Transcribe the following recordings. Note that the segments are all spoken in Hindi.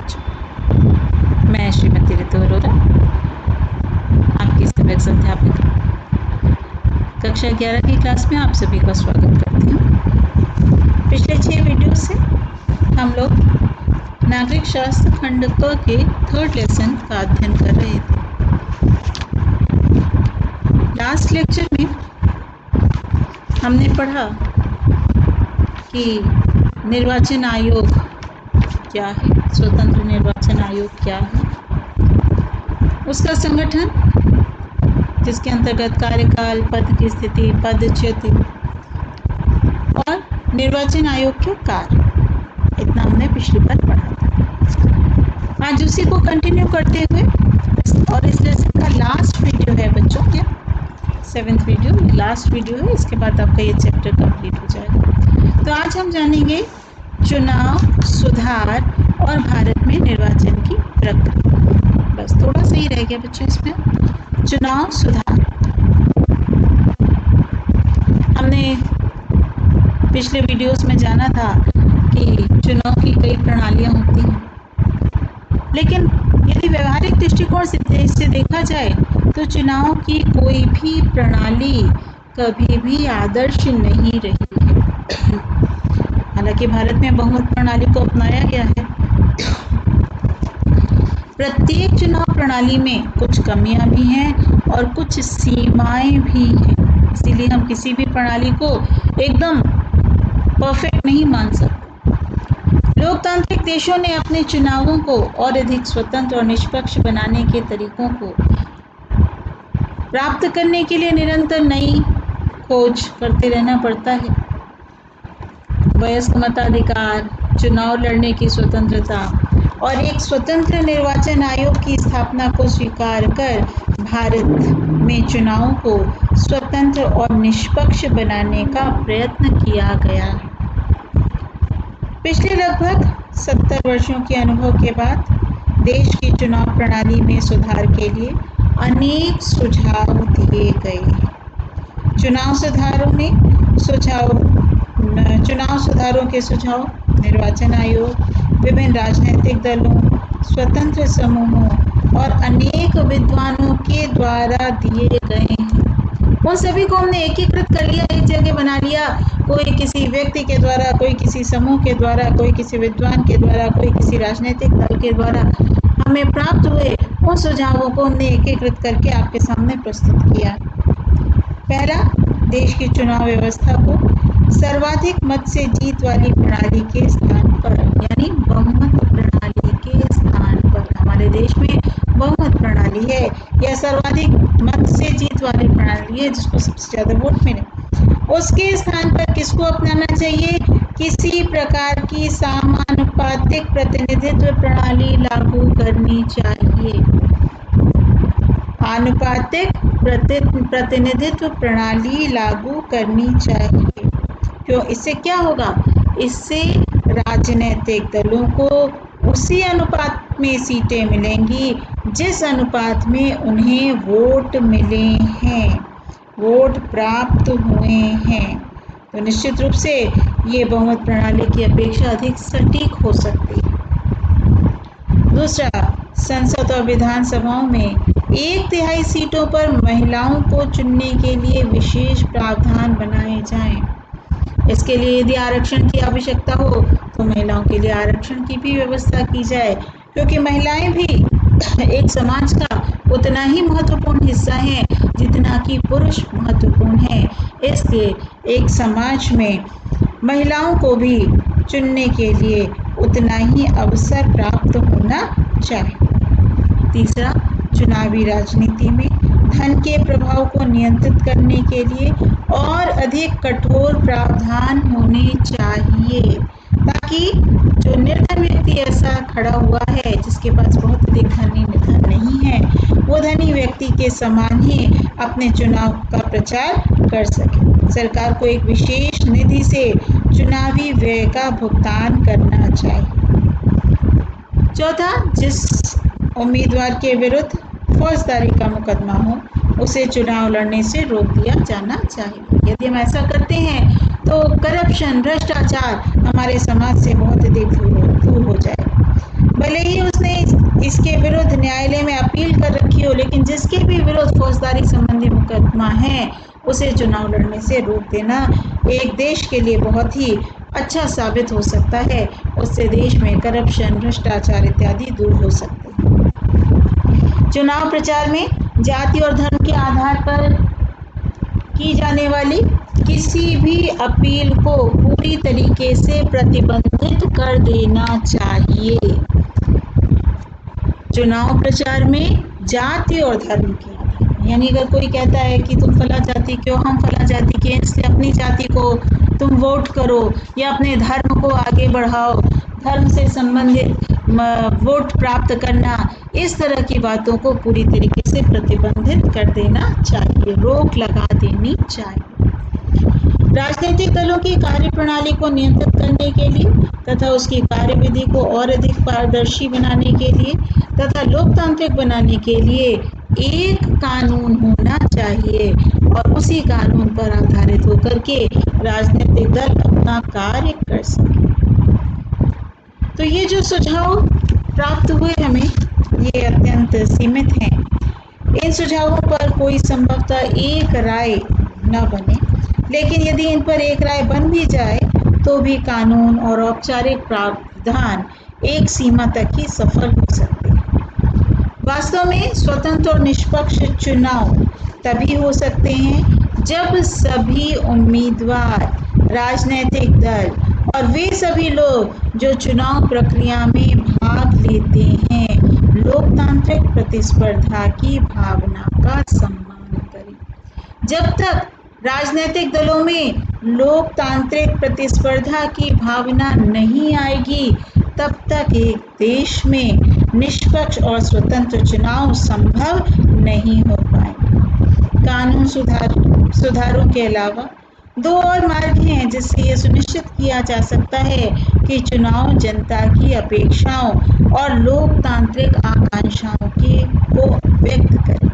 बच्चों, मैं श्रीमती ऋतु अरोरा आपकी सहायक अध्यापिका कक्षा 11 की क्लास में आप सभी का स्वागत करती हूँ। पिछले 6 वीडियो से हम लोग नागरिक शास्त्र खंड क के 3rd लेसन का अध्ययन कर रहे थे। लास्ट लेक्चर में हमने पढ़ा कि निर्वाचन आयोग क्या है, स्वतंत्र निर्वाचन आयोग क्या है, उसका संगठन जिसके अंतर्गत कार्यकाल, पद की स्थिति, पदच्युति और निर्वाचन आयोग के कार्य, इतना हमने पिछली बार पढ़ा था। आज उसी को कंटिन्यू करते हुए और इस लेसन का लास्ट वीडियो है बच्चों, ये 7th वीडियो, लास्ट वीडियो है। इसके बाद आपका ये चैप्टर कंप्लीट हो जाएगा। तो आज हम जानेंगे चुनाव, सुधार और भारत में निर्वाचन की प्रक्रिया। बस थोड़ा सा ही रह गया बच्चों इसमें। चुनाव, सुधार। हमने पिछले वीडियोस में जाना था कि चुनाव की कई प्रणालियां होती हैं, लेकिन यदि व्यवहारिक दृष्टिकोण से देखा जाए तो चुनाव की कोई भी प्रणाली कभी भी आदर्श नहीं रही है। हालांकि भारत में बहुमत प्रणाली को अपनाया गया है। प्रत्येक चुनाव प्रणाली में कुछ कमियां भी हैं और कुछ सीमाएं भी हैं, इसीलिए हम किसी भी प्रणाली को एकदम परफेक्ट नहीं मान सकते। लोकतांत्रिक देशों ने अपने चुनावों को और अधिक स्वतंत्र और निष्पक्ष बनाने के तरीकों को प्राप्त करने के लिए निरंतर नई खोज करते रहना पड़ता है। वयस्क मताधिकार, चुनाव लड़ने की स्वतंत्रता और एक स्वतंत्र निर्वाचन आयोग की स्थापना को स्वीकार कर भारत में चुनावों को स्वतंत्र और निष्पक्ष बनाने का प्रयत्न किया गया है। पिछले लगभग 70 वर्षों के अनुभव के बाद देश की चुनाव प्रणाली में सुधार के लिए अनेक सुझाव दिए गए हैं। चुनाव सुधारों के सुझाव निर्वाचन आयोग, विभिन्न राजनीतिक दलों, स्वतंत्र समूहों और अनेक विद्वानों के द्वारा दिए गए हैं। उन सभी को हमने एकीकृत कर लिया, एक जगह बना लिया। कोई किसी व्यक्ति के द्वारा, कोई किसी समूह के द्वारा, कोई किसी विद्वान के द्वारा, कोई किसी राजनीतिक दल के द्वारा हमें प्राप्त हुए उन सुझावों को हमने एकीकृत करके आपके सामने प्रस्तुत किया। पहला, देश की चुनाव व्यवस्था को सर्वाधिक मत से जीत वाली प्रणाली के स्थान पर, यानी बहुमत प्रणाली के स्थान पर, हमारे देश में बहुमत प्रणाली है, यह सर्वाधिक मत से जीत वाली प्रणाली है जिसको सबसे ज्यादा वोट मिले, उसके स्थान पर किसको अपनाना चाहिए? किसी प्रकार की समानुपातिक प्रतिनिधित्व प्रणाली लागू करनी चाहिए। आनुपातिक प्रतिनिधित्व प्रणाली लागू करनी चाहिए। क्यों? इससे क्या होगा? इससे राजनीतिक दलों को उसी अनुपात में सीटें मिलेंगी जिस अनुपात में उन्हें वोट मिले हैं, वोट प्राप्त हुए हैं। तो निश्चित रूप से ये बहुमत प्रणाली की अपेक्षा अधिक सटीक हो सकती है। दूसरा, संसद और विधानसभाओं में 1/3 सीटों पर महिलाओं को चुनने के लिए विशेष प्रावधान बनाए जाएं। इसके लिए यदि आरक्षण की आवश्यकता हो तो महिलाओं के लिए आरक्षण की भी व्यवस्था की जाए, क्योंकि महिलाएं भी एक समाज का उतना ही महत्वपूर्ण हिस्सा हैं जितना कि पुरुष महत्वपूर्ण हैं। इसलिए एक समाज में महिलाओं को भी चुनने के लिए उतना ही अवसर प्राप्त होना चाहिए। तीसरा, चुनावी राजनीति में धन के प्रभाव को नियंत्रित करने के लिए और अधिक कठोर प्रावधान होने चाहिए, ताकि जो निर्धन व्यक्ति ऐसा खड़ा हुआ है जिसके पास बहुत अधिक धन नहीं है, वो धनी व्यक्ति के समान ही अपने चुनाव का प्रचार कर सके। सरकार को एक विशेष निधि से चुनावी व्यय का भुगतान करना चाहिए। चौथा, जिस उम्मीदवार के विरुद्ध फौजदारी का मुकदमा हो उसे चुनाव लड़ने से रोक दिया जाना चाहिए। यदि हम ऐसा करते हैं तो करप्शन, भ्रष्टाचार हमारे समाज से बहुत अधिक दूर हो जाएगा। भले ही उसने इसके विरुद्ध न्यायालय में अपील कर रखी हो, लेकिन जिसके भी विरुद्ध फौजदारी संबंधी मुकदमा है उसे चुनाव लड़ने से रोक देना एक देश के लिए बहुत ही अच्छा साबित हो सकता है। उससे देश में करप्शन, भ्रष्टाचार इत्यादि दूर हो सकते हैं। चुनाव प्रचार में जाति और धर्म के आधार पर की जाने वाली किसी भी अपील को पूरी तरीके से प्रतिबंधित कर देना चाहिए। चुनाव प्रचार में जाति और धर्म के आधार, यानी अगर कोई कहता है कि तुम फला जाति के हो, हम फला जाति के, इसलिए अपनी जाति को तुम वोट करो या अपने धर्म को आगे बढ़ाओ, धर्म से संबंधित वोट प्राप्त करना, इस तरह की बातों को पूरी तरीके से प्रतिबंधित कर देना चाहिए, रोक लगा देनी चाहिए। राजनीतिक दलों की कार्यप्रणाली को नियंत्रित करने के लिए तथा उसकी कार्यविधि को और अधिक पारदर्शी बनाने के लिए तथा लोकतांत्रिक बनाने के लिए एक कानून होना चाहिए और उसी कानून पर आधारित होकर के राजनीतिक दल अपना कार्य कर सके। तो ये जो सुझाव प्राप्त हुए हमें, ये अत्यंत सीमित हैं। इन सुझावों पर कोई संभवतः एक राय न बने, लेकिन यदि इन पर एक राय बन भी जाए तो भी कानून और औपचारिक प्रावधान एक सीमा तक ही सफल हो सकते हैं। वास्तव में स्वतंत्र और निष्पक्ष चुनाव तभी हो सकते हैं जब सभी उम्मीदवार, राजनीतिक दल और वे सभी लोग जो चुनाव प्रक्रिया में भाग लेते हैं लोकतांत्रिक प्रतिस्पर्धा की भावना का सम्मान करें। जब तक राजनीतिक दलों में लोकतांत्रिक प्रतिस्पर्धा की भावना नहीं आएगी तब तक एक देश में निष्पक्ष और स्वतंत्र चुनाव संभव नहीं हो पाएंगे। कानून सुधारों के अलावा दो और मार्ग हैं जिससे यह सुनिश्चित किया जा सकता है कि चुनाव जनता की अपेक्षाओं और लोकतांत्रिक आकांक्षाओं को व्यक्त करें।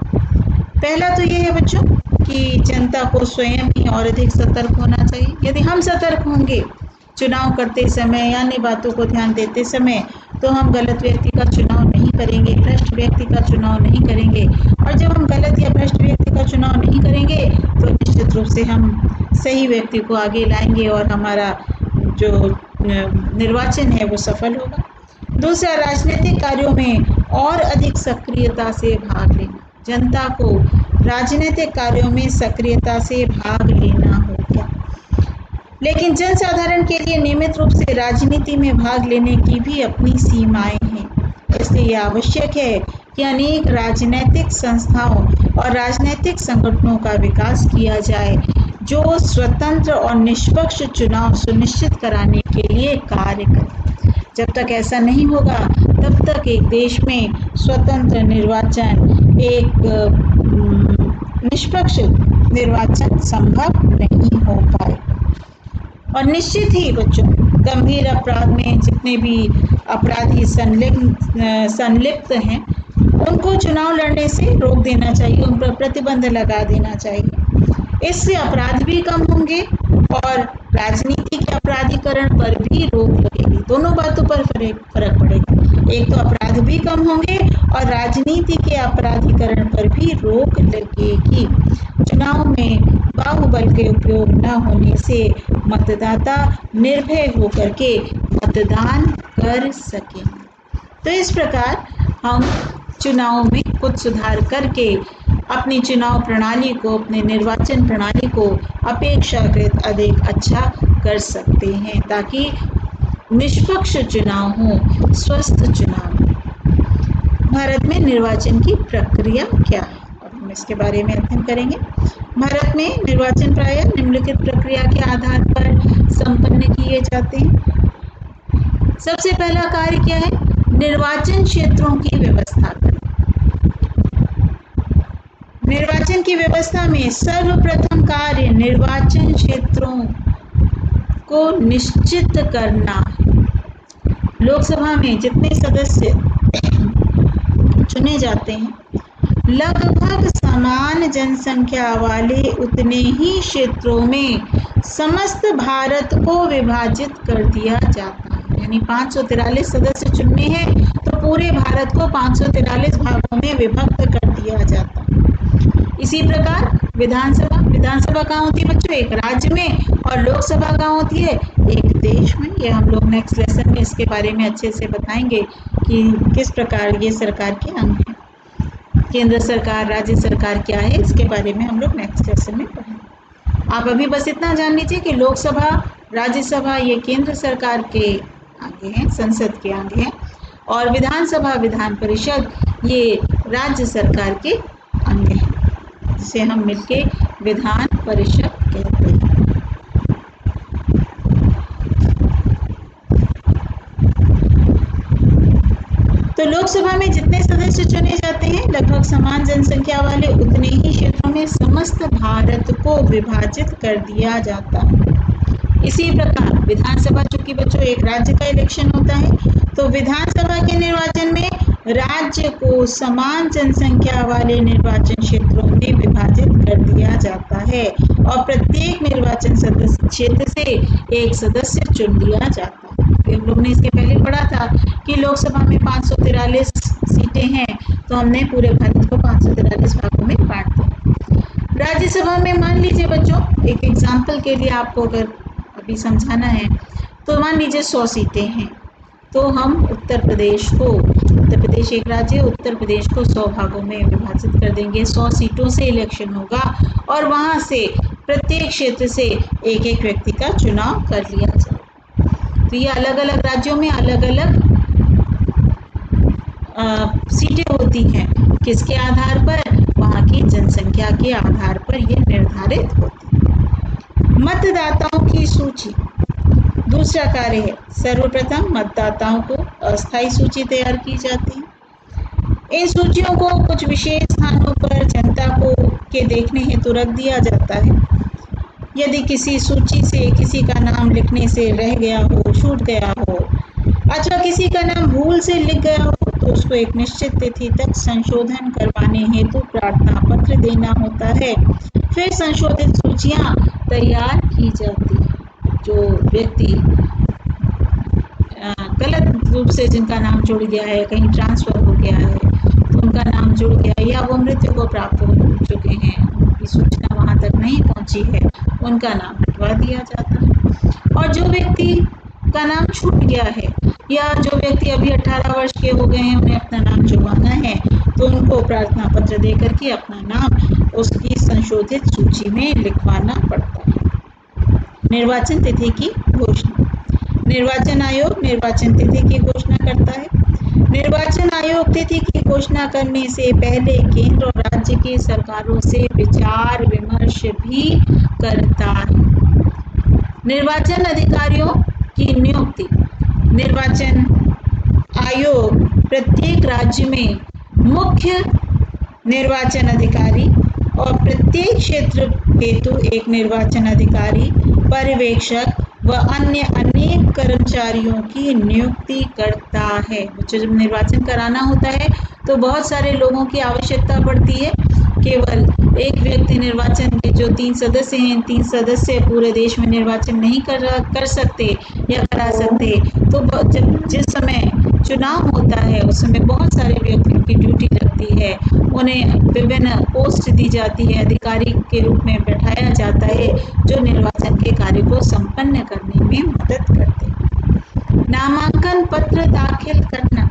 पहला तो ये है बच्चों कि जनता को स्वयं ही और अधिक सतर्क होना चाहिए। यदि हम सतर्क होंगे चुनाव करते समय या अन्य बातों को ध्यान देते समय तो हम गलत व्यक्ति का चुनाव नहीं करेंगे, भ्रष्ट व्यक्ति का चुनाव नहीं करेंगे। और जब हम गलत या भ्रष्ट व्यक्ति का चुनाव नहीं करेंगे तो निश्चित रूप से हम सही व्यक्ति को आगे लाएंगे और हमारा जो निर्वाचन है वो सफल होगा। दूसरा, राजनीतिक कार्यों में और अधिक सक्रियता से भाग लेना। जनता को राजनीतिक कार्यों में सक्रियता से भाग लेना होगा, लेकिन जनसाधारण के लिए नियमित रूप से राजनीति में भाग लेने की भी अपनी सीमाएं हैं। इसलिए यह आवश्यक है कि अनेक राजनीतिक संस्थाओं और राजनीतिक संगठनों का विकास किया जाए जो स्वतंत्र और निष्पक्ष चुनाव सुनिश्चित कराने के लिए कार्य करें। जब तक ऐसा नहीं होगा तब तक एक देश में स्वतंत्र निर्वाचन, एक निष्पक्ष निर्वाचन संभव नहीं हो पाए। और निश्चित ही बच्चों, गंभीर अपराध में जितने भी अपराधी संलिप्त हैं उनको चुनाव लड़ने से रोक देना चाहिए, उन पर प्रतिबंध लगा देना चाहिए। इससे अपराध भी कम होंगे और राजनीति के अपराधीकरण पर भी रोक लगेगी। दोनों बातों पर फर्क पड़ेगा। एक तो अपराध भी कम होंगे और राजनीति के अपराधीकरण पर भी रोक लगेगी। चुनाव में बाहुबल के उपयोग न होने से मतदाता निर्भय होकर के मतदान कर सकें। तो इस प्रकार हम चुनाव में कुछ सुधार करके अपनी चुनाव प्रणाली को, अपने निर्वाचन प्रणाली को अपेक्षाकृत अधिक अच्छा कर सकते हैं ताकि निष्पक्ष चुनाव हो, स्वस्थ चुनाव हो। भारत में निर्वाचन की प्रक्रिया क्या है, अब हम इसके बारे में अध्ययन करेंगे। भारत में निर्वाचन प्रायः निम्नलिखित प्रक्रिया के आधार पर संपन्न किए जाते हैं। सबसे पहला कार्य क्या है? निर्वाचन क्षेत्रों की व्यवस्था करना। निर्वाचन की व्यवस्था में सर्वप्रथम कार्य निर्वाचन क्षेत्रों को निश्चित करना। लोकसभा में जितने सदस्य चुने जाते हैं लगभग समान जनसंख्या वाले उतने ही क्षेत्रों में समस्त भारत को विभाजित कर दिया जाता है। यानी 543 सदस्य चुनने हैं तो पूरे भारत को 543 भागों में विभक्त कर दिया जाता। इसी प्रकार विधानसभा विधानसभा कहाँ होती है बच्चों? एक राज्य में। और लोकसभा कहाँ होती है? एक देश में। ये हम लोग नेक्स्ट लेसन में इसके बारे में अच्छे से बताएंगे कि किस प्रकार ये सरकार के अंग है। केंद्र सरकार, राज्य सरकार क्या है, इसके बारे में हम लोग नेक्स्ट लेसन में पढ़ेंगे। आप अभी बस इतना जान लीजिए कि लोकसभा, राज्यसभा ये केंद्र सरकार के आगे हैं, संसद के आगे हैं, और विधानसभा, विधान परिषद ये राज्य सरकार के अंग हैं, जिसे हम मिलके विधान परिषद कहते हैं। तो लोकसभा में जितने सदस्य चुने जाते हैं लगभग समान जनसंख्या वाले उतने ही क्षेत्रों में समस्त भारत को विभाजित कर दिया जाता है। इसी प्रकार विधानसभा, चूंकि बच्चों एक राज्य का इलेक्शन होता है, तो विधानसभा के निर्वाचन में राज्य को समान जनसंख्या वाले निर्वाचन क्षेत्रों में विभाजित कर दिया जाता है और प्रत्येक निर्वाचन सदस्य क्षेत्र से एक सदस्य चुन लिया जाता है। हम लोग ने इसके पहले पढ़ा था कि लोकसभा में 543 सीटें हैं, तो हमने पूरे भारत को 543 भागों में बांट दिया। राज्यसभा में मान लीजिए बच्चों, एक एग्जाम्पल के लिए आपको अगर अभी समझाना है, तो मान लीजिए 100 सीटें हैं, तो हम उत्तर प्रदेश एक राज्य है, उत्तर प्रदेश को 100 भागों में विभाजित कर देंगे। 100 सीटों से इलेक्शन होगा और वहाँ से प्रत्येक क्षेत्र से एक एक व्यक्ति का चुनाव कर लिया जाए। तो ये अलग अलग राज्यों में अलग अलग सीटें होती हैं। किसके आधार पर? वहाँ की जनसंख्या के आधार पर ये निर्धारित होती है। मतदाताओं की सूची दूसरा कार्य है। सर्वप्रथम मतदाताओं को अस्थायी सूची तैयार की जाती है। इन सूचियों को कुछ विशेष स्थानों पर जनता को के देखने हेतु रख दिया जाता है। यदि किसी सूची से किसी का नाम लिखने से रह गया हो, छूट गया हो, अथवा किसी का नाम भूल से लिख गया हो, तो उसको एक निश्चित तिथि तक संशोधन करवाने हेतु प्रार्थना पत्र देना होता है। फिर संशोधित सूचियां तैयार की जाती है। जो व्यक्ति गलत रूप से जिनका नाम जुड़ गया है, कहीं ट्रांसफर हो गया है, तो उनका नाम जुड़ गया है, या वो मृत्यु को प्राप्त हो चुके हैं, उनकी सूचना वहाँ तक नहीं पहुँची है, उनका नाम हटवा दिया जाता है। और जो व्यक्ति का नाम छूट गया है, या जो व्यक्ति अभी 18 वर्ष के हो गए हैं, उन्हें अपना नाम जुड़वाना है, तो उनको प्रार्थना पत्र दे करके अपना नाम उसकी संशोधित सूची में लिखवाना पड़ता है। निर्वाचन तिथि की घोषणा। निर्वाचन आयोग निर्वाचन तिथि की घोषणा करता है। निर्वाचन आयोग तिथि की घोषणा करने से पहले केंद्र और राज्य की सरकारों से विचार विमर्श भी करता है। निर्वाचन अधिकारियों की नियुक्ति। निर्वाचन आयोग प्रत्येक राज्य में मुख्य निर्वाचन अधिकारी और प्रत्येक क्षेत्र हेतु एक निर्वाचन अधिकारी, पर्यवेक्षक व अन्य अनेक कर्मचारियों की नियुक्ति करता है। बच्चों, जब निर्वाचन कराना होता है तो बहुत सारे लोगों की आवश्यकता पड़ती है। केवल एक व्यक्ति निर्वाचन के जो 3 सदस्य हैं, 3 सदस्य पूरे देश में निर्वाचन नहीं कर सकते या करा सकते। तो जब जिस समय चुनाव होता है उस समय बहुत सारे व्यक्तियों की ड्यूटी लगती है, उन्हें विभिन्न पोस्ट दी जाती है, अधिकारी के रूप में बैठाया जाता है, जो निर्वाचन के कार्य को संपन्न करने में मदद करते हैं। नामांकन पत्र दाखिल करना।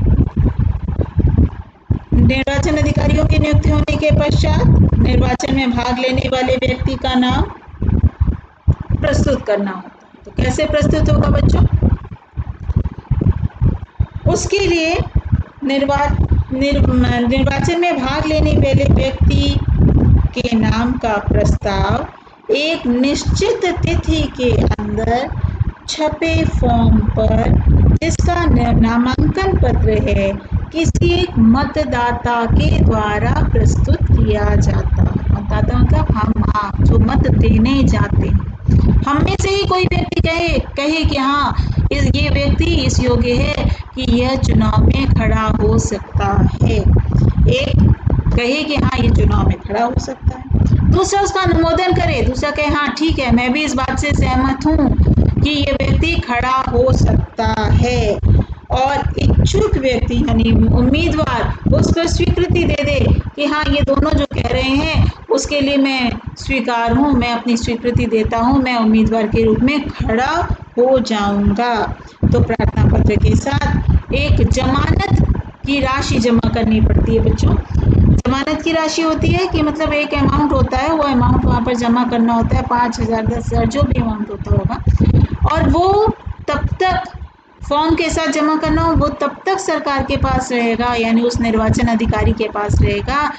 निर्वाचन अधिकारियों की नियुक्ति होने के पश्चात निर्वाचन में भाग लेने वाले व्यक्ति का नाम प्रस्तुत करना होता है। तो कैसे प्रस्तुत होगा बच्चों? उसके लिए निर्वाचन में भाग लेने वाले व्यक्ति के नाम का प्रस्ताव एक निश्चित तिथि के अंदर छपे फॉर्म पर, जिसका नामांकन पत्र है, किसी एक मतदाता के द्वारा प्रस्तुत किया जाता है। मतदाता मतलब हम जो मत देने जाते हैं, हम में से ही कोई व्यक्ति कहे कि हाँ ये व्यक्ति इस योग्य है कि यह चुनाव में खड़ा हो सकता है। एक कहे कि हाँ ये चुनाव में खड़ा हो सकता है, दूसरा उसका अनुमोदन करे, दूसरा कहे हाँ ठीक है मैं भी इस बात से सहमत हूँ कि ये व्यक्ति खड़ा हो सकता है। इच्छुक व्यक्ति यानी उम्मीदवार उस पर स्वीकृति दे दे कि हाँ ये दोनों जो कह रहे हैं उसके लिए मैं स्वीकार हूँ, मैं अपनी स्वीकृति देता हूँ, मैं उम्मीदवार के रूप में खड़ा हो जाऊंगा, तो प्रार्थना पत्र के साथ एक जमानत की राशि जमा करनी पड़ती है बच्चों। जमानत की राशि होती है कि मतलब एक अमाउंट होता है, वो अमाउंट वहाँ पर जमा करना होता है, 5,000 10,000 जो भी अमाउंट होता होगा, और वो तब तक फॉर्म के साथ जमा करना हो, वो तब तक सरकार के पास रहेगा यानी उस निर्वाचन अधिकारी के पास रहेगा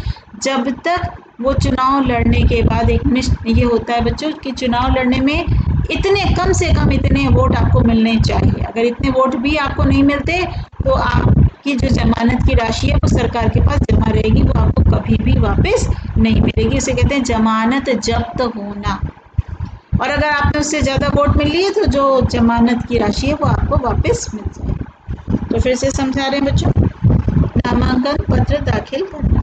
जब तक वो चुनाव लड़ने के बाद एक ये होता है बच्चों कि चुनाव लड़ने में इतने कम से कम इतने वोट आपको मिलने चाहिए। अगर इतने वोट भी आपको नहीं मिलते तो आपकी जो जमानत की राशि है वो सरकार के पास जमा रहेगी, वो आपको कभी भी वापस नहीं मिलेगी। इसे कहते हैं जमानत जब्त होना। और अगर आपने उससे ज़्यादा वोट मिल लिए तो जो जमानत की राशि है वो आपको वापस मिल जाएगी। तो फिर से समझा रहे हैं बच्चों, नामांकन पत्र दाखिल करना।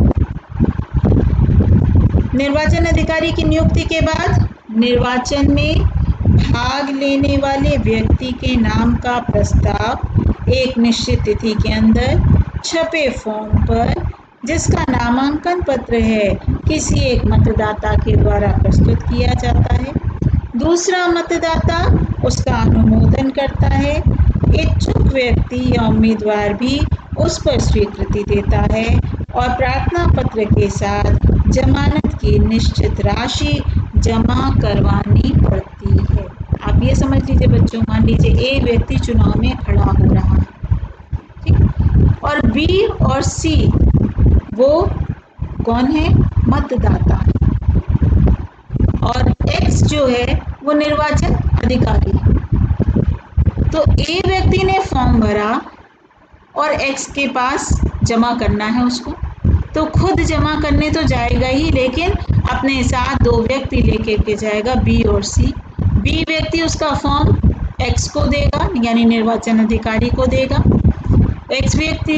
निर्वाचन अधिकारी की नियुक्ति के बाद निर्वाचन में भाग लेने वाले व्यक्ति के नाम का प्रस्ताव एक निश्चित तिथि के अंदर छपे फॉर्म पर, जिसका नामांकन पत्र है, किसी एक मतदाता के द्वारा प्रस्तुत किया जाता है। दूसरा मतदाता उसका अनुमोदन करता है। इच्छुक व्यक्ति या उम्मीदवार भी उस पर स्वीकृति देता है और प्रार्थना पत्र के साथ जमानत की निश्चित राशि जमा करवानी पड़ती है। आप ये समझ लीजिए बच्चों, मान लीजिए ए व्यक्ति चुनाव में खड़ा हो रहा है, ठीक, और बी और सी वो कौन है, मतदाता है, और एक्स जो है वो निर्वाचन अधिकारी है। तो ए व्यक्ति ने फॉर्म भरा और एक्स के पास जमा करना है उसको, तो खुद जमा करने तो जाएगा ही, लेकिन अपने साथ दो व्यक्ति लेके के जाएगा, बी और सी। बी व्यक्ति उसका फॉर्म एक्स को देगा यानी निर्वाचन अधिकारी को देगा। एक्स व्यक्ति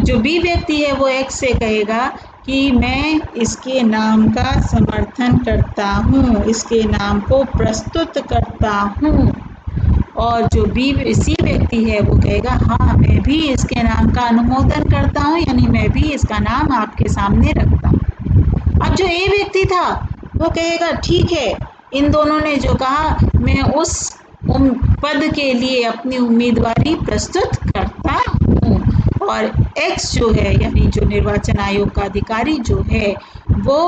जो बी व्यक्ति है वो एक्स से कहेगा कि मैं इसके नाम का समर्थन करता हूँ, इसके नाम को प्रस्तुत करता हूँ। और जो बी सी व्यक्ति है वो कहेगा हाँ मैं भी इसके नाम का अनुमोदन करता हूँ यानी मैं भी इसका नाम आपके सामने रखता हूँ। अब जो ए व्यक्ति था वो कहेगा ठीक है, इन दोनों ने जो कहा मैं उस पद के लिए अपनी उम्मीदवारी प्रस्तुत करता हूँ। और एक्स जो है यानी जो निर्वाचन आयोग का अधिकारी जो है वो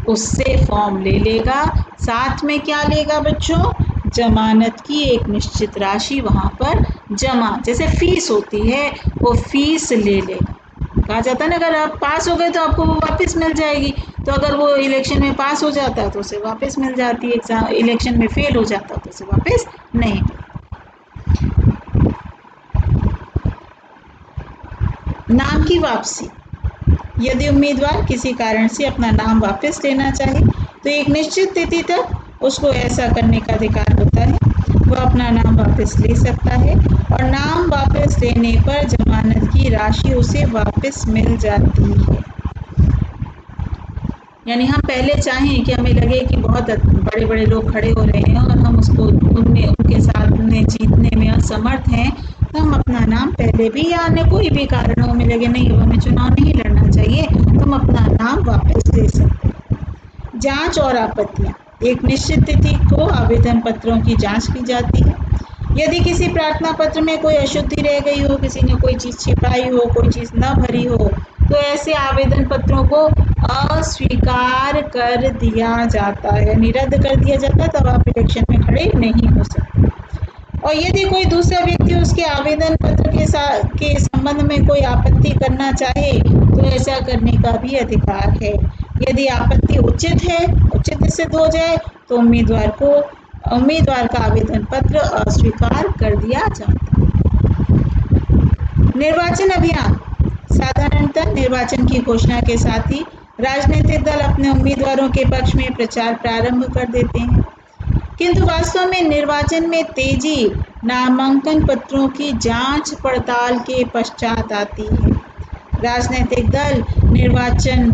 उससे फॉर्म ले लेगा, साथ में क्या लेगा बच्चों, जमानत की एक निश्चित राशि वहाँ पर जमा, जैसे फीस होती है वो फीस ले लेगा। कहा जाता है ना अगर आप पास हो गए तो आपको वो वापस मिल जाएगी, तो अगर वो इलेक्शन में पास हो जाता है तो उसे वापस मिल जाती है, एग्जाम इलेक्शन में फेल हो जाता है तो उसे वापस नहीं। नाम की वापसी, यदि उम्मीदवार किसी कारण से अपना नाम वापस लेना चाहे तो एक निश्चित तिथि तक उसको ऐसा करने का अधिकार होता है, वो अपना नाम वापस ले सकता है और नाम वापस लेने पर जमानत की राशि उसे वापस मिल जाती है। यानी हम पहले चाहें कि हमें लगे कि बहुत बड़े बड़े लोग खड़े हो रहे हैं और हम उसको उनके साथ उन्हें जीतने में असमर्थ हैं, तो हम अपना नाम पहले भी या अन्य कोई भी कारणों में लगे नहीं हमें चुनाव नहीं लड़ना चाहिए तो हम अपना नाम वापस ले सकते हैं। जांच और आपत्तियां, एक निश्चित तिथि को आवेदन पत्रों की जांच की जाती है। यदि किसी प्रार्थना पत्र में कोई अशुद्धि रह गई हो, किसी ने कोई चीज़ छिपाई हो, कोई चीज़ न भरी हो, तो ऐसे आवेदन पत्रों को अस्वीकार कर दिया जाता है, निरस्त कर दिया जाता है, तब आप इलेक्शन में खड़े नहीं हो सकते। और यदि कोई दूसरा व्यक्ति उसके आवेदन पत्र के संबंध में कोई आपत्ति करना चाहे तो ऐसा करने का भी अधिकार है। यदि आपत्ति उचित है, उचित सिद्ध हो जाए तो उम्मीदवार का आवेदन पत्र अस्वीकार कर दिया जाता है। निर्वाचन अभियान, साधारणतः निर्वाचन की घोषणा के साथ ही राजनीतिक दल अपने उम्मीदवारों के पक्ष में प्रचार प्रारंभ कर देते हैं, किंतु वास्तव में निर्वाचन में तेजी नामांकन पत्रों की जांच पड़ताल के पश्चात आती है। राजनीतिक दल निर्वाचन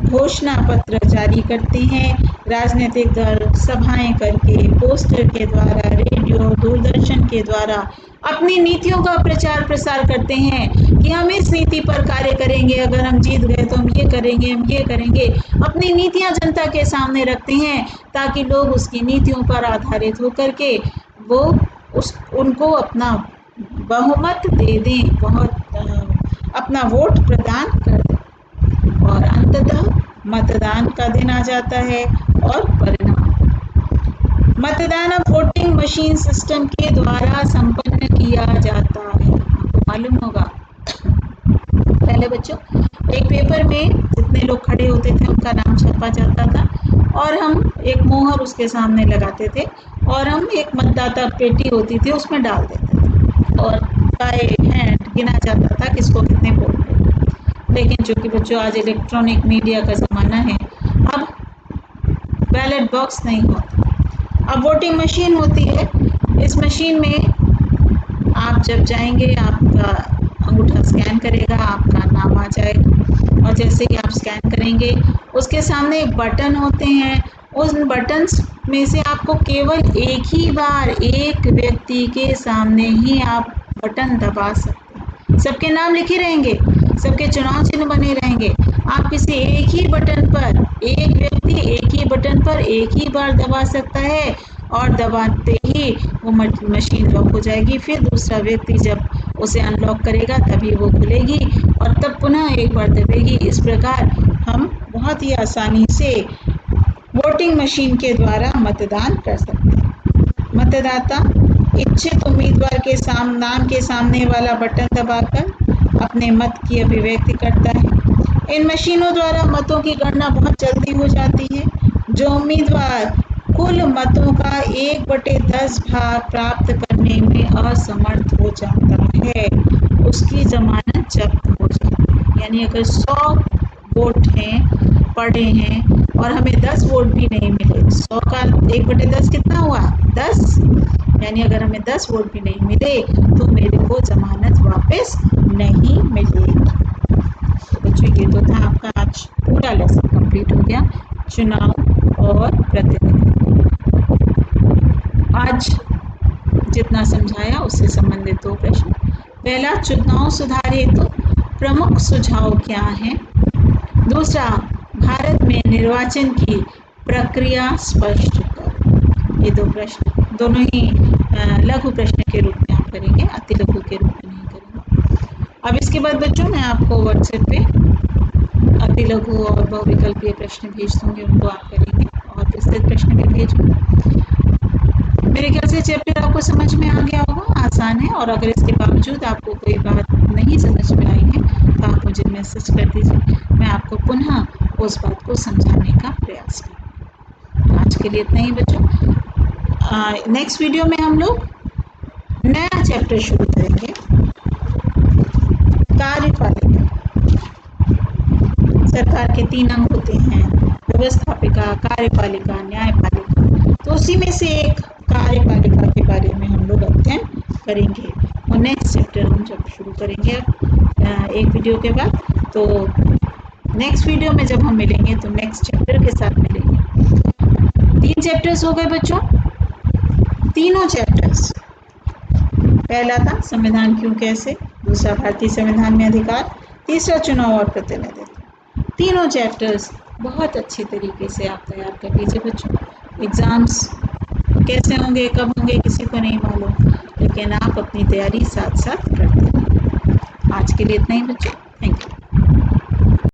घोषणा पत्र जारी करते हैं। राजनीतिक दल सभाएं करके, पोस्टर के द्वारा, रेडियो दूरदर्शन के द्वारा अपनी नीतियों का प्रचार प्रसार करते हैं कि हम इस नीति पर कार्य करेंगे, अगर हम जीत गए तो हम ये करेंगे, हम ये करेंगे। अपनी नीतियां जनता के सामने रखते हैं ताकि लोग उसकी नीतियों पर आधारित होकर के वो उनको अपना बहुमत दे दें, अपना वोट प्रदान कर दें। और अंततः मतदान का दिन आ जाता है और परिणाम। मतदान अब वोटिंग मशीन सिस्टम के द्वारा संपन्न किया जाता है। आपको मालूम होगा पहले बच्चों एक पेपर में जितने लोग खड़े होते थे उनका नाम छपा जाता था और हम एक मोहर उसके सामने लगाते थे और हम एक मतदाता पेटी होती थी उसमें डाल देते थे और बाय हैंड गिना जाता था किसको कितने वोट मिले। लेकिन चूंकि बच्चों आज इलेक्ट्रॉनिक मीडिया का ज़माना है, अब बैलेट बॉक्स नहीं होता, अब वोटिंग मशीन होती है। इस मशीन में आप जब जाएंगे आपका अंगूठा स्कैन करेगा, आपका नाम आ जाएगा और जैसे ही आप स्कैन करेंगे उसके सामने एक बटन होते हैं, उन बटन्स में से आपको केवल एक ही बार एक व्यक्ति के सामने ही आप बटन दबा सकते हैं। सबके नाम लिखे रहेंगे, सबके चुनाव चिन्ह बने रहेंगे। आप किसी एक ही बटन पर, एक व्यक्ति एक ही बटन पर एक ही बार दबा सकता है और दबाते ही वो मशीन लॉक हो जाएगी। फिर दूसरा व्यक्ति जब उसे अनलॉक करेगा तभी वो खुलेगी और तब पुनः एक बार दबेगी। इस प्रकार हम बहुत ही आसानी से वोटिंग मशीन के द्वारा मतदान कर सकते हैं। मतदाता इच्छित उम्मीदवार के नाम के सामने वाला बटन दबाकर अपने मत की अभिव्यक्ति करता है। इन मशीनों द्वारा मतों की गणना बहुत जल्दी हो जाती है। जो उम्मीदवार कुल मतों का 1/10 भाग प्राप्त करने में असमर्थ हो जाता है उसकी जमानत जब्त हो जाती है। यानी अगर 100 वोट हैं पड़े हैं और हमें 10 वोट भी नहीं मिले, 100 का 1/10 कितना हुआ? 10। यानी अगर हमें 10 वोट भी नहीं मिले तो मेरे को जमानत वापस नहीं मिलेगी। तो बच्चों ये तो था आपका आज पूरा लेसन कंप्लीट हो गया, चुनाव और प्रतिनिधित्व। आज जितना समझाया उससे संबंधित 2 प्रश्न। पहला, चुनाव सुधार हेतु प्रमुख सुझाव क्या हैं? दूसरा, भारत में निर्वाचन की प्रक्रिया स्पष्ट करो। ये 2 प्रश्न दोनों ही लघु प्रश्न के रूप में आप करेंगे, अति लघु के रूप में नहीं करेंगे। अब इसके बाद बच्चों मैं आपको व्हाट्सएप पे अति लघु और बहुविकल्पीय प्रश्न भेज दूंगी, उनको आप करेंगे और विस्तृत प्रश्न भी भेजूंगी। मेरे ख्याल से चैप्टर आपको समझ में आ गया होगा, आसान है। और अगर इसके बावजूद आपको कोई बात नहीं समझ में आई है तो आप मुझे मैसेज कर दीजिए, मैं आपको पुनः उस बात को समझाने का प्रयास करूँगी। आज के लिए इतना ही बच्चों। नेक्स्ट वीडियो में हम लोग नया चैप्टर शुरू करेंगे, कार्यपालिका। सरकार के 3 अंग होते हैं, व्यवस्थापिका, कार्यपालिका, न्यायपालिका। तो उसी में से एक कार्यपालिका के बारे में हम लोग अध्ययन करेंगे और नेक्स्ट चैप्टर हम जब शुरू करेंगे एक वीडियो के बाद, तो नेक्स्ट वीडियो में जब हम मिलेंगे तो नेक्स्ट चैप्टर के साथ मिलेंगे। 3 चैप्टर्स हो गए बच्चों, तीनों चैप्टर्स। पहला था संविधान क्यों कैसे, दूसरा भारतीय संविधान में अधिकार, तीसरा चुनाव और प्रतिनिधित्व। तीनों चैप्टर्स बहुत अच्छी तरीके से आप तैयार कर लीजिए बच्चों। एग्ज़ाम्स कैसे होंगे कब होंगे किसी को नहीं मालूम, लेकिन आप अपनी तैयारी साथ साथ करते हैं। आज के लिए इतना ही बच्चों।